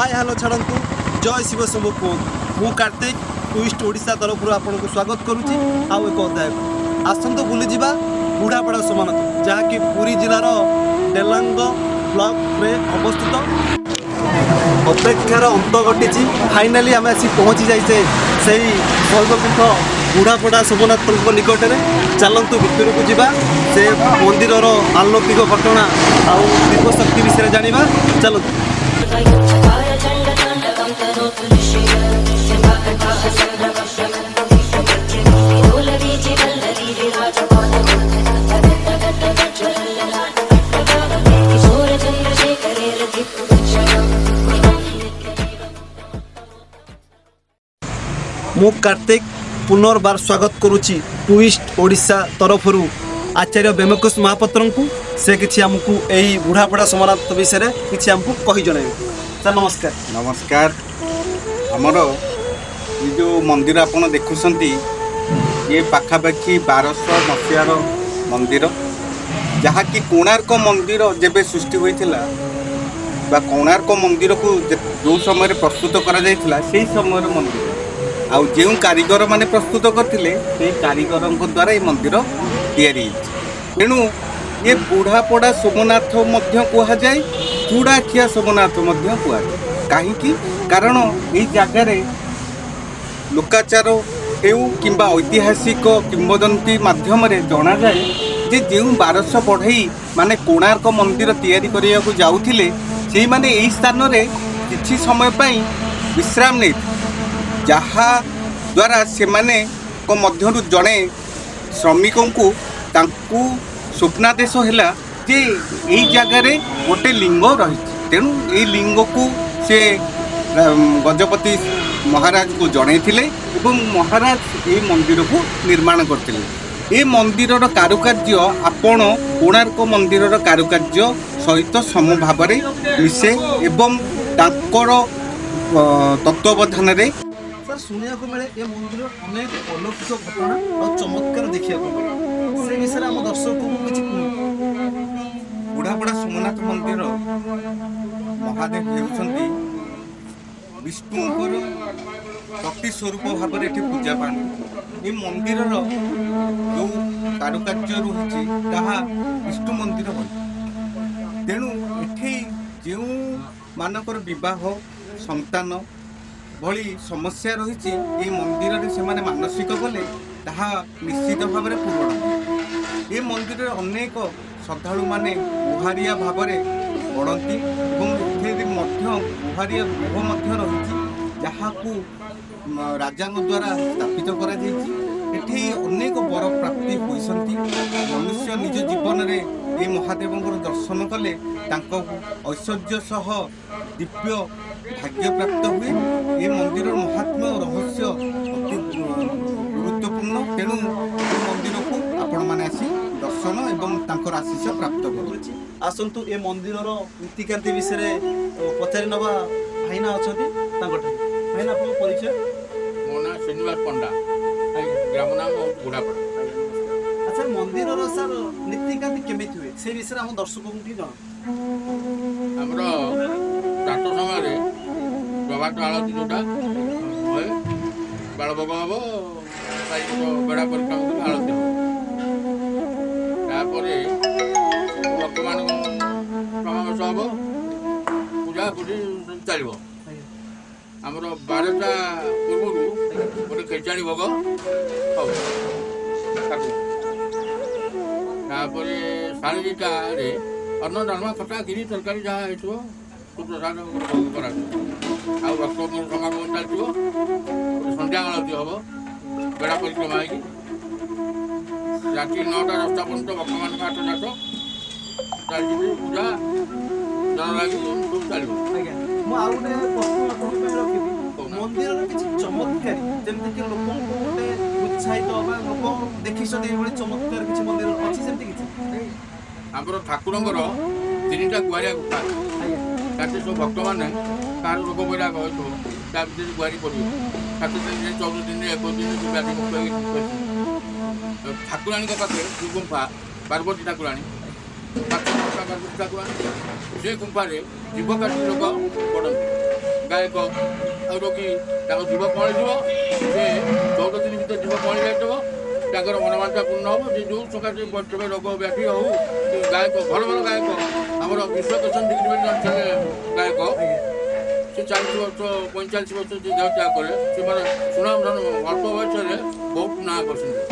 Hi hello छाड़ू जय शिव शंभु कुहतु मु Kartik tourist Odisha तरफ आपको स्वागत करुच्ची आउ एक अध्याय आसतु बुलीजा बुढ़ापड़ा समानता जहाँकि पुरी जिलार डेलांग ब्लॉक में अवस्थित अपेक्षार अंत घटी फाइनाली आम आसी पहुँची जाइए से शैवपीठ बुढ़ापड़ा सोमनाथ निकट में चलतु भितर को जा से मंदिर आलौकिक घटना आउ दिव्य शक्ति विषय जाना चलतु। मु कार्तिक पुनर्बार स्वागत करुच्ची टूरिस्ट ओडिशा तरफ आचार्य बेमकुश महापात्र को से किसी आमको यही बुढ़ापड़ा समानांतर विषय किसी आमको कही जन सर नमस्कार। नमस्कार। आमर ये जो मंदिर आपन देखुंट ये पाखापाखि 1200 मसीहार मंदिर जहाँकि कोणार्क मंदिर जेबे सृष्टि होता कोणार्क मंदिर को जो समय प्रस्तुत करा समय मंदिर आउ जो कारीगर माने प्रस्तुत करते से कारीगर द्वारा ये मंदिर तैयारी तेणु ये बुढ़ापड़ा सोमनाथ कहुए चूड़ाखिया सोमनाथ कहुए कहीं कारण ये जगार लोकाचार हेउ किंबा ऐतिहासिक किंवदंती माध्यम जना जाए जे जो 1200 बढ़ई माने कोणार्क मंदिर तैयारी करने को जाउथिले से माने यही स्थान रे किछि समय पई विश्राम नहीं जहाँ द्वारा से माने को मध्यरु जड़े श्रमिकों को तांकु स्वप्नादेश है जे यही जगार गोटे लिंग रही तेणु यही लिंग को से गजपति महाराज को जनईले एवं महाराज ये मंदिर को निर्माण करते ये मंदिर कारुकार्य आपण कोणार्क मंदिर कारुकार्य सहित समभाव मिसे एवं तांकर तत्वावधान सर सुनिया को मिले ये मंदिर अनेक अलौकिक घटना और चमत्कार देखा मिले से विषय आम दर्शक को किसी बुढ़ापड़ा सोमनाथ मंदिर महादेव होती विष्णुकर प्रतिस्वरूप भाव में ये पूजा पाती ये मंदिर जो कारुकार्य रही विष्णु मंदिर तेणु ये जो मानकर विवाह संतान भली समस्या रही ये मंदिर से माने मानसिक कले ताहा निश्चित भाव में पूरण ये मंदिर अनेक श्रद्धालु माने गुहारिया भाव में पड़ती गुहारिया गृह रही जहाँ को राजा द्वारा स्थापित कर अनेक बर प्राप्ति होती मनुष्य निज जीवन में ये महादेव दर्शन कले ऐश्वर्य सह दिव्य भाग्य प्राप्त हुए ये मंदिर महात्म्य रहस्य अति गुरुत्वपूर्ण तेणु ये मंदिर को आपण मैंने आसी दर्शन एवं तांकर आशीष प्राप्त करुच्ची आसतु ये मंदिर नीतिकांति विषय पचारि नवा भाईना अच्छा भाईना आप परिचय मो ना श्रीनिवास पंडा ग्राम नाम बुढ़ापड़ा। अच्छा मंदिर सर नीतिकांति केमी हुए से विषय आम दर्शक को जन आमर प्रात समय प्रभात आलती जोटा बालभोग हम बेड़ा परिक्रमा आलती हम बर्तमान समावेश हम पूजा पूजी चलो आमर 12टा पूर्व गोटे खेचाणी भोग हम साढ़े 2टार अन्न डालमा खटा गिरी तरकारी जहाँ हो सुप्रसाद कर रक्तम समागम चलती संध्या आलती हम बेड़ा परिक्रमा राति 9टा 10टा पर्यटन भक्तमान आठ जात चलती पूजा जन लगी सब चलो मंदिर किसी चमत्कारी जमीक लोक गोटे उत्साहित लोक देखी चमत्कार किसी मंदिर अच्छी सेमती किसी आमर ठाकुर 3टा गुआरिया गुफा ताकि सब भक्त मैंने कार रोग बैराग हो गुआरी पड़े 7 दिन 14 दिन 21 दिन व्याधि मुक्त ठाकुराणी पाखे गुंफा पार्वती ठाकुराणी ଟଙ୍କା ଗୁପ୍ତାକୁ ଆଣି ସେ ଗୁମ୍ଫାରେ ଜୀବକାଠି ଲୋକ ପଡ଼ନ୍ତି ଗାୟକ ଆଉ ରୋଗୀ ତାଙ୍କ ଜୀବ ପଳେଇଯିବ ସେ 14 ଦିନ ଭିତରେ ଜୀବ ପଳେଇ ଯାଇଥିବ ତାଙ୍କର ମନୋବାଞ୍ଛା ପୂର୍ଣ୍ଣ ହେବ ଯେ ଯେଉଁ ସକାଶେ ବଞ୍ଚିବେ ରୋଗ ବ୍ୟାଧି ହଉ ଗାୟକ ଭଲ ଭଲ ଗାୟକ ଆମର ବିଶ୍ୱକୋଷଣ ଡିଗ୍ରୀ ବୋଲି ଅଞ୍ଚଳରେ ଗାୟକ ସେ 40 ବର୍ଷ 45 ବର୍ଷ ଯେ ଦେହ ତ୍ୟାଗ କରେ ସେମାନେ ସୁନାମ ଧନ ଅଳ୍ପ ବୟସରେ ବହୁତ ନାଁ କରିଛନ୍ତି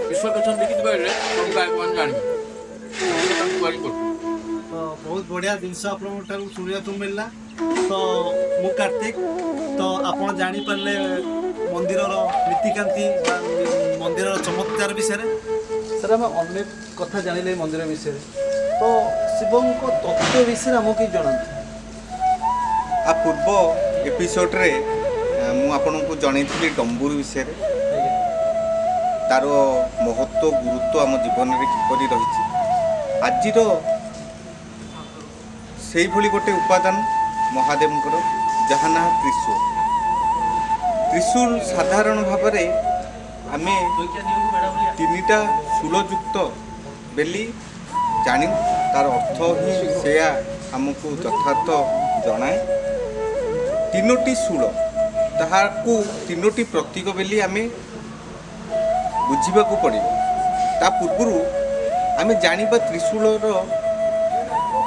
ବିଶ୍ୱକୋଷଣ ଡିଗ୍ରୀ କହିଲେ ସବୁ ଗାୟକମାନେ ଜାଣିବେ ତାଙ୍କୁ ବାଡ଼ି କରୁଛନ୍ତି। ତ ବହୁତ ବଢ଼ିଆ ଜିନିଷ ଆପଣଙ୍କ ଠାରୁ ଶୁଣିବାକୁ ମିଳିଲା। ତ ମୁଁ କାର୍ତ୍ତିକ, ତ ଆପଣ ଜାଣିପାରିଲେ ମନ୍ଦିରର ନୀତିକାନ୍ତି ବା ମନ୍ଦିରର ଚମତ୍କାର ବିଷୟରେ। ସାର୍ ଆମେ ଅନେକ କଥା ଜାଣିଲେ ମନ୍ଦିର ବିଷୟରେ, ତ ଶିବଙ୍କ ତତ୍ତ୍ୱ ବିଷୟରେ ଆମକୁ କିଛି ଜଣାନ୍ତୁ। ଆ ପୂର୍ବ ଏପିସୋଡ଼ରେ ମୁଁ ଆପଣଙ୍କୁ ଜଣେଇଥିଲି ଡମ୍ବୁରୁ ବିଷୟରେ, ତାର ମହତ୍ଵ ଗୁରୁତ୍ୱ ଆମ ଜୀବନରେ କିପରି ରହିଛି। ଆଜିର ସେଇଭଳି ଗୋଟେ ଉପାଦାନ ମହାଦେବଙ୍କର ଯାହା ନାଁ ତ୍ରିଶୂଳ। ତ୍ରିଶୂଳ ସାଧାରଣ ଭାବରେ ଆମେ 3ଟା ଶୂଳଯୁକ୍ତ ବୋଲି ଜାଣି ତାର ଅର୍ଥ ହିଁ ସେୟା ଆମକୁ ଯଥାର୍ଥ ଜଣାଏ। 3ଟି ଶୂଳ ତାହାକୁ 3ଟି ପ୍ରତୀକ ବୋଲି ଆମେ ବୁଝିବାକୁ ପଡ଼ିବ। ତା ପୂର୍ବରୁ ଆମେ ଜାଣିବା ତ୍ରିଶୂଳର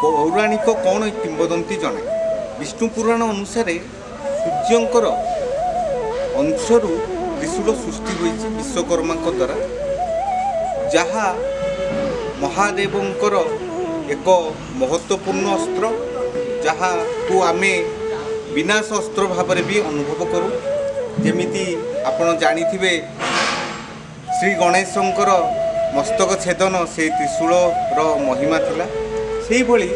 ପୌରାଣିକ କ'ଣ କିମ୍ବଦନ୍ତୀ ଜଣାଏ। ବିଷ୍ଣୁ ପୁରାଣ ଅନୁସାରେ ସୂର୍ଯ୍ୟଙ୍କର ଅଂଶରୁ ତ୍ରିଶୂଳ ସୃଷ୍ଟି ହୋଇଛି ବିଶ୍ୱକର୍ମାଙ୍କ ଦ୍ୱାରା, ଯାହା ମହାଦେବଙ୍କର ଏକ ମହତ୍ତ୍ୱପୂର୍ଣ୍ଣ ଅସ୍ତ୍ର, ଯାହାକୁ ଆମେ ବିନାଶ ଅସ୍ତ୍ର ଭାବରେ ବି ଅନୁଭବ କରୁ। ଯେମିତି ଆପଣ ଜାଣିଥିବେ ଶ୍ରୀ ଗଣେଶଙ୍କର ମସ୍ତକ ଛେଦନ ସେଇ ତ୍ରିଶୂଳର ମହିମା ଥିଲା। ସେଇଭଳି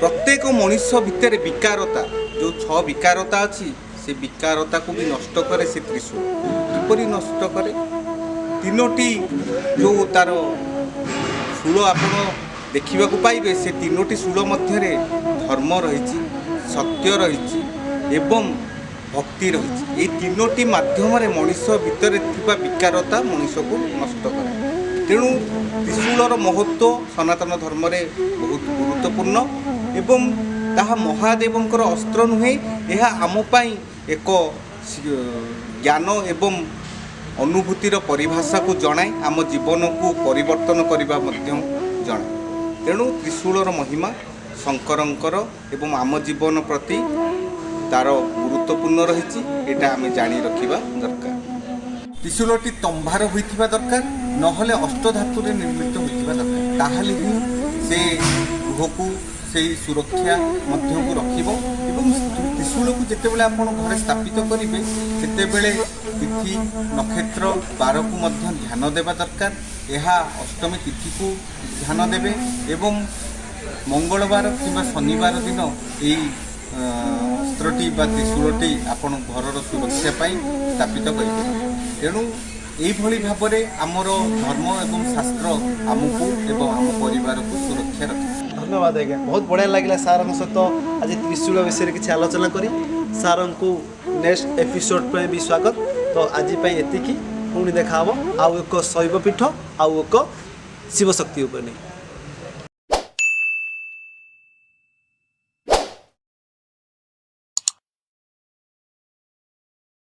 ପ୍ରତ୍ୟେକ ମଣିଷ ଭିତରେ ବିକାରତା, ଯେଉଁ 6 ବିକାରତା ଅଛି, ସେ ବିକାରତାକୁ ବି ନଷ୍ଟ କରେ ସେ ତ୍ରିଶୂଳ। କିପରି ନଷ୍ଟ କରେ? 3ଟି ଯେଉଁ ତାର ଶୂଳ ଆପଣ ଦେଖିବାକୁ ପାଇବେ, ସେ 3ଟି ଶୂଳ ମଧ୍ୟରେ ଧର୍ମ ରହିଛି, ସତ୍ୟ ରହିଛି ଏବଂ ଭକ୍ତି ରହିଛି। এই 3ଟି ମାଧ୍ୟମରେ ମଣିଷ ଭିତରେ ଥିବା ବିକାରତା ମଣିଷକୁ ନଷ୍ଟ କରେ। ତେଣୁ ତ୍ରିଶୂଳର ମହତ୍ତ୍ୱ ସନାତନ ଧର୍ମରେ ବହୁତ ଗୁରୁତ୍ୱପୂର୍ଣ୍ଣ ଏବଂ ତାହା ମହାଦେବଙ୍କର ଅସ୍ତ୍ର ନୁହେଁ, ଏହା ଆମ ପାଇଁ ଏକ ଜ୍ଞାନ ଏବଂ ଅନୁଭୂତିର ପରିଭାଷାକୁ ଜଣାଏ, ଆମ ଜୀବନକୁ ପରିବର୍ତ୍ତନ କରିବା ମଧ୍ୟ ଜଣାଏ। ତେଣୁ ତ୍ରିଶୂଳର ମହିମା ଶଙ୍କରଙ୍କର ଏବଂ ଆମ ଜୀବନ ପ୍ରତି ତାର ଗୁରୁତ୍ୱପୂର୍ଣ୍ଣ ରହିଛି, ଏଇଟା ଆମେ ଜାଣି ରଖିବା ଦରକାର। ତ୍ରିଶୂଳଟି ତମ୍ଭାର ହୋଇଥିବା ଦରକାର, ନହେଲେ ଅଷ୍ଟଧାତୁରେ ନିର୍ମିତ ହୋଇଥିବା ଦରକାର। ତାହେଲେ ହିଁ ସେ ଗୃହକୁ ସେଇ ସୁରକ୍ଷା ମଧ୍ୟକୁ ରଖିବ। ଏବଂ ତ୍ରିଶୂଳକୁ ଯେତେବେଳେ ଆପଣ ଘରେ ସ୍ଥାପିତ କରିବେ, ସେତେବେଳେ ତିଥି ନକ୍ଷତ୍ର ବାରକୁ ମଧ୍ୟ ଧ୍ୟାନ ଦେବା ଦରକାର। ଏହା ଅଷ୍ଟମୀ ତିଥିକୁ ଧ୍ୟାନ ଦେବେ ଏବଂ ମଙ୍ଗଳବାର କିମ୍ବା ଶନିବାର ଦିନ ଏହି ଅସ୍ତ୍ରଟି ବା ତ୍ରିଶୂଳଟି ଆପଣ ଘରର ସୁରକ୍ଷା ପାଇଁ ସ୍ଥାପିତ କରିବେ। ତେଣୁ এইভাবে ভাবে আমার ধর্ম এবং শাস্ত্র আমକୁ এবং ଆମ ପରିବାରକୁ ସୁରକ୍ଷା ରଖେ। ଧନ୍ୟବାଦ ଆଜ୍ଞା, ବହୁତ ବଢ଼ିଆ ଲାଗିଲା ସାର୍ଙ୍କ ସହିତ ଆଜି ତ୍ରିଶୂଳ ବିଷୟରେ କିଛି ଆଲୋଚନା କରି। ସାର୍ଙ୍କୁ ନେକ୍ସଟ ଏପିସୋଡ଼ ପାଇଁ ବି ସ୍ୱାଗତ। ତ ଆଜି ପାଇଁ ଏତିକି, ପୁଣି ଦେଖା ହେବ ଆଉ ଏକ ଶୈବ ପୀଠ ଆଉ ଏକ ଶିବଶକ୍ତି ଉପରେ ନେଇ।